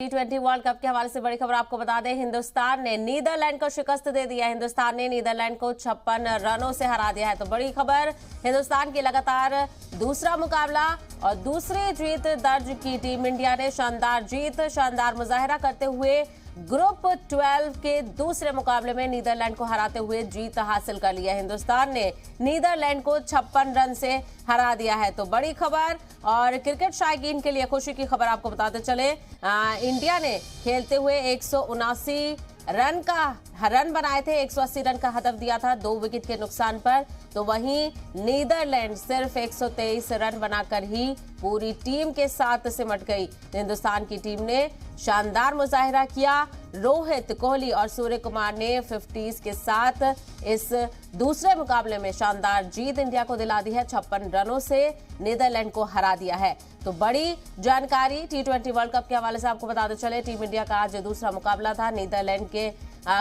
T20 world cup के हवाले से बड़ी खबर आपको बता दें, हिंदुस्तान ने नीदरलैंड को शिकस्त दे दिया। हिंदुस्तान ने नीदरलैंड को 56 रनों से हरा दिया है। तो बड़ी खबर, हिंदुस्तान की लगातार दूसरा मुकाबला और दूसरी जीत दर्ज की टीम इंडिया ने शानदार जीत, शानदार मुजाहिरा करते हुए ग्रुप 12 के दूसरे मुकाबले में नीदरलैंड को हराते हुए जीत हासिल कर लिया। हिंदुस्तान ने नीदरलैंड को 56 रन से हरा दिया है। तो बड़ी खबर और क्रिकेट शायकीन के लिए खुशी की खबर आपको बताते चले, इंडिया ने खेलते हुए 179 रन बनाए थे, 180 रन का हदफ दिया था 2 विकेट के नुकसान पर। तो वहीं नीदरलैंड सिर्फ 123 रन बनाकर ही पूरी टीम के साथ सिमट गई। हिंदुस्तान की टीम ने शानदार मुजाहिरा किया। रोहित, कोहली और सूर्य कुमार ने 50s के साथ इस दूसरे मुकाबले में शानदार जीत इंडिया को दिला दी है। 56 रनों से नीदरलैंड को हरा दिया है। तो बड़ी जानकारी T20 वर्ल्ड कप के हवाले से आपको बताते चले, टीम इंडिया का आज दूसरा मुकाबला था। नीदरलैंड के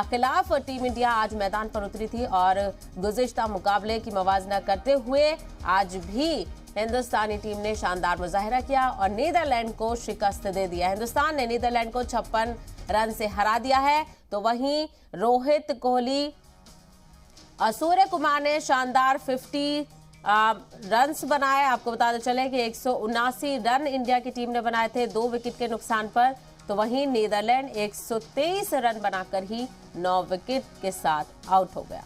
खिलाफ टीम इंडिया आज मैदान पर उतरी थी और गुज़िश्ता मुकाबले की मवाजना करते हुए आज भी हिंदुस्तानी टीम ने शानदार मुजाहिरा किया और नीदरलैंड को शिकस्त दे दिया। हिंदुस्तान ने नीदरलैंड को 56 रन से हरा दिया है। तो वहीं रोहित, कोहली और सूर्य कुमार ने शानदार 50 रन्स बनाए। आपको बताते चले कि 179 रन इंडिया की टीम ने बनाए थे 2 विकेट के नुकसान पर। तो वहीं नीदरलैंड 123 रन बनाकर ही 9 विकेट के साथ आउट हो गया।